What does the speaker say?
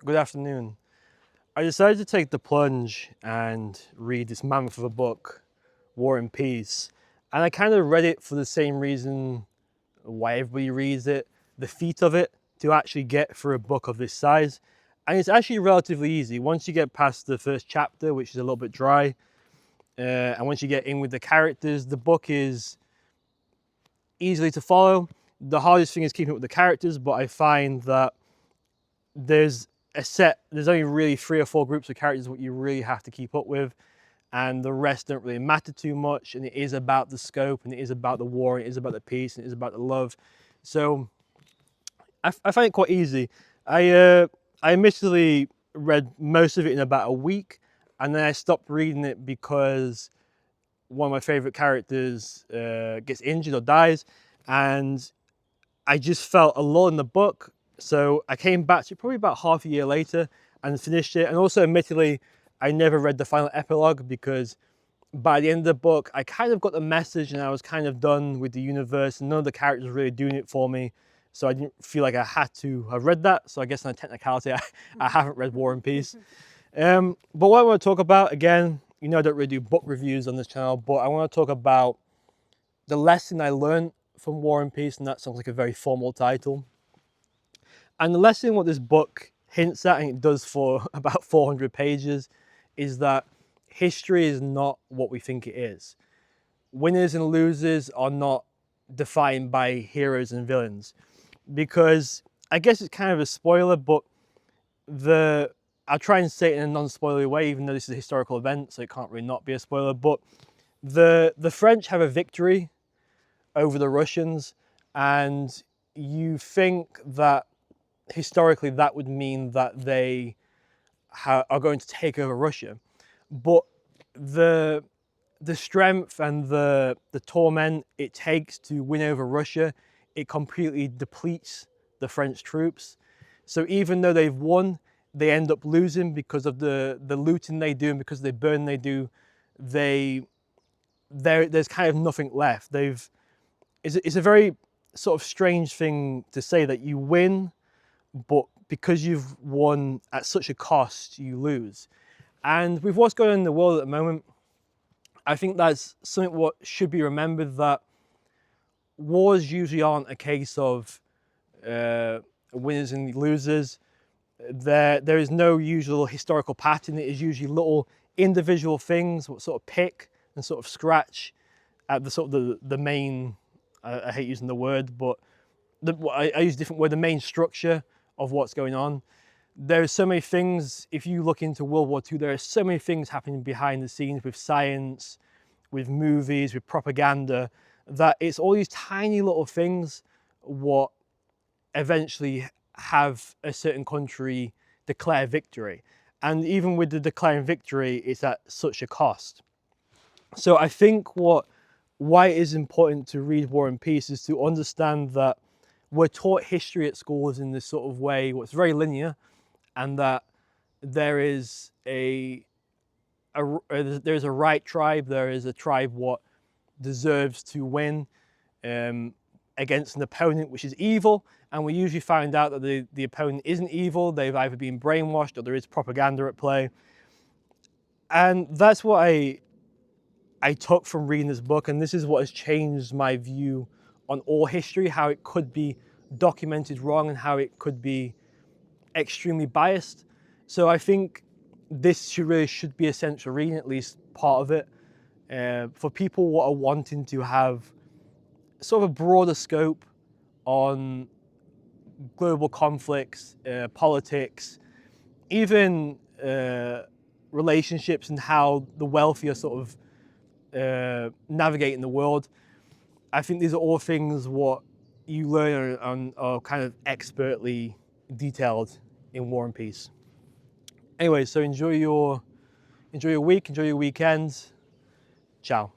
Good afternoon. I decided to take the plunge and read this mammoth of a book, War and Peace. And I kind of read it for the same reason why everybody reads it, the feat of it, to actually get through a book of this size. And it's actually relatively easy. Once you get past the first chapter, which is a little bit dry, and once you get in with the characters, the book is easily to follow. The hardest thing is keeping up with the characters, but I find that there's there's only really 3 or 4 groups of characters what you really have to keep up with, and the rest don't really matter too much. And it is about the scope, and it is about the war, and it is about the peace, and it is about the love. So I find it quite easy. I initially read most of it in about a week, and then I stopped reading it because one of my favorite characters gets injured or dies, and I just felt a lull in the book. So I came back to it probably about half a year later and finished it. And also, admittedly, I never read the final epilogue because by the end of the book, I kind of got the message and I was kind of done with the universe, and none of the characters were really doing it for me. So I didn't feel like I had to have read that. So I guess on a technicality, I haven't read War and Peace. But what I want to talk about, again, I don't really do book reviews on this channel, but I want to talk about the lesson I learned from War and Peace, and that sounds like a very formal title. And the lesson what this book hints at, and it does for about 400 pages, is that history is not what we think it is. Winners and losers are not defined by heroes and villains. Because I guess it's kind of a spoiler, but I'll try and say it in a non-spoilery way, even though this is a historical event, so it can't really not be a spoiler. But the French have a victory over the Russians, and you think that historically that would mean that they are going to take over Russia, but the strength and the torment it takes to win over Russia, it completely depletes the French troops. So even though they've won, they end up losing because of the looting they do, and because of the burn they do. There's kind of nothing left. It's a very sort of strange thing to say, that you win, but because you've won at such a cost, you lose. And with what's going on in the world at the moment, I think that's something what should be remembered, that wars usually aren't a case of winners and losers. There is no usual historical pattern. It is usually little individual things what sort of pick and sort of scratch at the main, I hate using the word, but I use a different word, the main structure of what's going on. There are so many things, if you look into World War II, there are so many things happening behind the scenes with science, with movies, with propaganda, that it's all these tiny little things what eventually have a certain country declare victory. And even with the declaring victory, it's at such a cost. So I think why it is important to read War and Peace is to understand that we're taught history at schools in this sort of way, what's very linear, and that there is there's a right tribe, there is a tribe what deserves to win against an opponent which is evil, and we usually find out that the opponent isn't evil. They've either been brainwashed or there is propaganda at play. And that's what I took from reading this book, and this is what has changed my view on all history, how it could be documented wrong and how it could be extremely biased. So I think this should be essential reading, at least part of it, for people what are wanting to have sort of a broader scope on global conflicts, politics, even relationships, and how the wealthy are sort of navigating the world. I think these are all things what you learn and are kind of expertly detailed in War and Peace. Anyway, so enjoy your week, enjoy your weekend. Ciao.